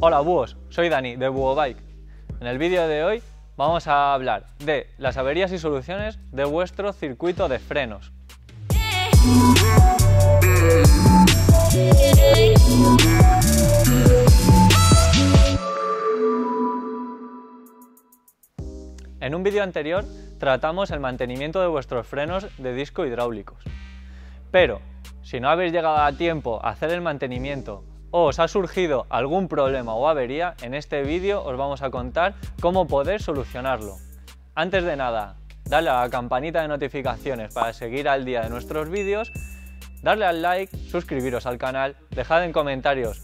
Hola búhos, soy Dani de Buobike. En el vídeo de hoy vamos a hablar de las averías y soluciones de vuestro circuito de frenos. En un vídeo anterior tratamos el mantenimiento de vuestros frenos de disco hidráulicos. Pero si no habéis llegado a tiempo a hacer el mantenimiento o os ha surgido algún problema o avería, en este vídeo os vamos a contar cómo poder solucionarlo. Antes de nada, darle a la campanita de notificaciones para seguir al día de nuestros vídeos, darle al like, suscribiros al canal, dejad en comentarios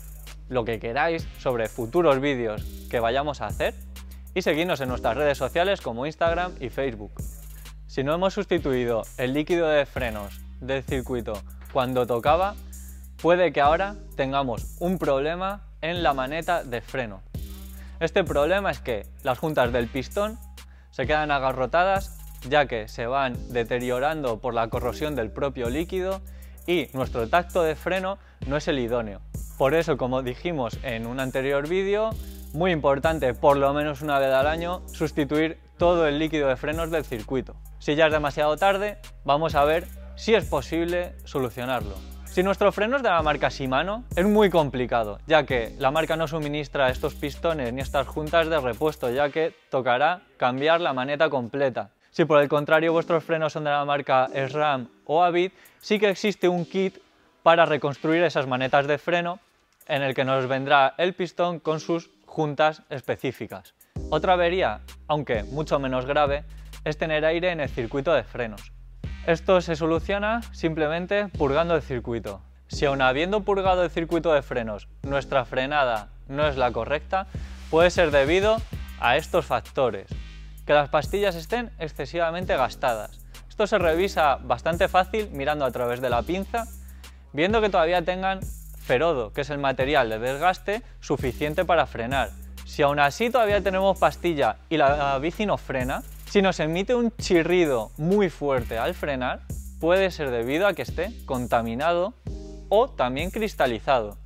lo que queráis sobre futuros vídeos que vayamos a hacer y seguidnos en nuestras redes sociales como Instagram y Facebook. Si no hemos sustituido el líquido de frenos del circuito cuando tocaba, puede que ahora tengamos un problema en la maneta de freno. Este problema es que las juntas del pistón se quedan agarrotadas ya que se van deteriorando por la corrosión del propio líquido y nuestro tacto de freno no es el idóneo. Por eso, como dijimos en un anterior vídeo, muy importante por lo menos una vez al año sustituir todo el líquido de frenos del circuito. Si ya es demasiado tarde, vamos a ver si es posible solucionarlo. Si nuestro freno es de la marca Shimano, es muy complicado, ya que la marca no suministra estos pistones ni estas juntas de repuesto, ya que tocará cambiar la maneta completa. Si por el contrario vuestros frenos son de la marca SRAM o Avid, sí que existe un kit para reconstruir esas manetas de freno en el que nos vendrá el pistón con sus juntas específicas. Otra avería, aunque mucho menos grave, es tener aire en el circuito de frenos. Esto se soluciona simplemente purgando el circuito. Si aun habiendo purgado el circuito de frenos, nuestra frenada no es la correcta, puede ser debido a estos factores. Que las pastillas estén excesivamente gastadas. Esto se revisa bastante fácil mirando a través de la pinza, viendo que todavía tengan ferodo, que es el material de desgaste suficiente para frenar. Si aún así todavía tenemos pastilla y la bici no frena, si nos emite un chirrido muy fuerte al frenar, puede ser debido a que esté contaminado o también cristalizado.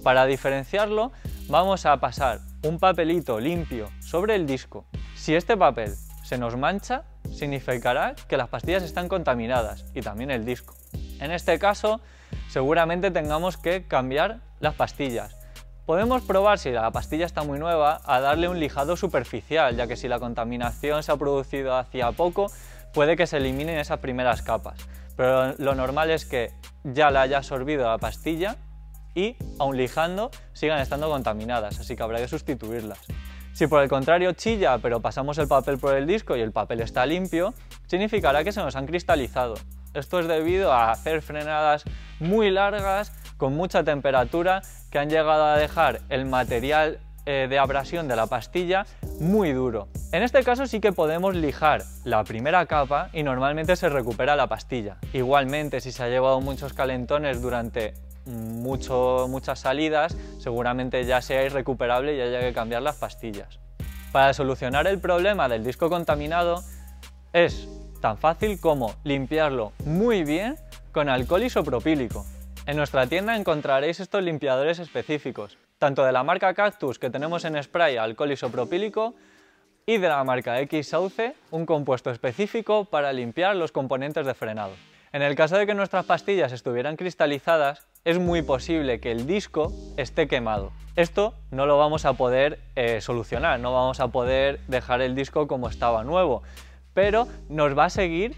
Para diferenciarlo, vamos a pasar un papelito limpio sobre el disco. Si este papel se nos mancha, significará que las pastillas están contaminadas y también el disco. En este caso, seguramente tengamos que cambiar las pastillas. Podemos probar, si la pastilla está muy nueva, a darle un lijado superficial, ya que si la contaminación se ha producido hacía poco, puede que se eliminen esas primeras capas. Pero lo normal es que ya la haya absorbido la pastilla y, aun lijando, sigan estando contaminadas, así que habrá que sustituirlas. Si por el contrario chilla, pero pasamos el papel por el disco y el papel está limpio, significará que se nos han cristalizado. Esto es debido a hacer frenadas muy largas, con mucha temperatura, que han llegado a dejar el material de abrasión de la pastilla muy duro. En este caso sí que podemos lijar la primera capa y normalmente se recupera la pastilla. Igualmente, si se ha llevado muchos calentones durante muchas salidas, seguramente ya sea irrecuperable y haya que cambiar las pastillas. Para solucionar el problema del disco contaminado es tan fácil como limpiarlo muy bien con alcohol isopropílico. En nuestra tienda encontraréis estos limpiadores específicos, tanto de la marca Cactus, que tenemos en spray alcohol isopropílico, y de la marca X-Sauce, un compuesto específico para limpiar los componentes de frenado. En el caso de que nuestras pastillas estuvieran cristalizadas, es muy posible que el disco esté quemado. Esto no lo vamos a poder solucionar, no vamos a poder dejar el disco como estaba nuevo, pero nos va a seguir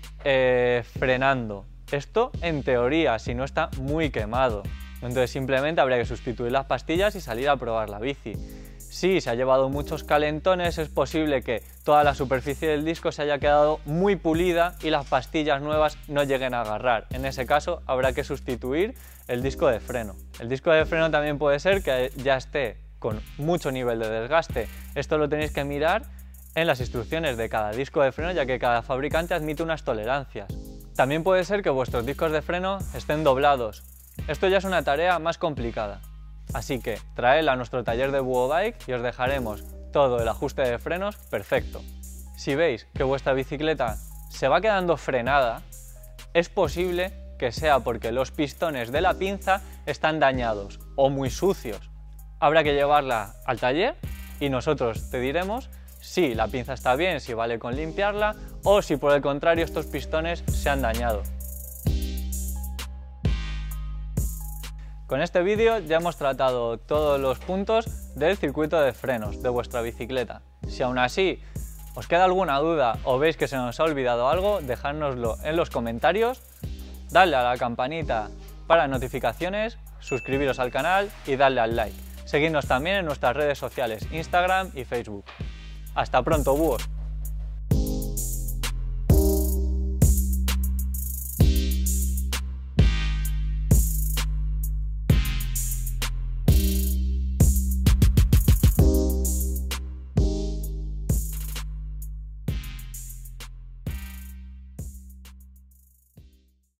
frenando. Esto en teoría, si no está muy quemado. Entonces simplemente habría que sustituir las pastillas y salir a probar la bici. Si se ha llevado muchos calentones, es posible que toda la superficie del disco se haya quedado muy pulida y las pastillas nuevas no lleguen a agarrar. En ese caso habrá que sustituir el disco de freno. El disco de freno también puede ser que ya esté con mucho nivel de desgaste. Esto lo tenéis que mirar en las instrucciones de cada disco de freno, ya que cada fabricante admite unas tolerancias. También puede ser que vuestros discos de freno estén doblados. Esto ya es una tarea más complicada. Así que traedla a nuestro taller de Buobike y os dejaremos todo el ajuste de frenos perfecto. Si veis que vuestra bicicleta se va quedando frenada, es posible que sea porque los pistones de la pinza están dañados o muy sucios. habrá que llevarla al taller y nosotros te diremos si la pinza está bien, si vale con limpiarla o si por el contrario estos pistones se han dañado. Con este vídeo ya hemos tratado todos los puntos del circuito de frenos de vuestra bicicleta. Si aún así os queda alguna duda o veis que se nos ha olvidado algo, dejádnoslo en los comentarios, dadle a la campanita para notificaciones, suscribiros al canal y darle al like. Seguidnos también en nuestras redes sociales, Instagram y Facebook. ¡Hasta pronto, búhos!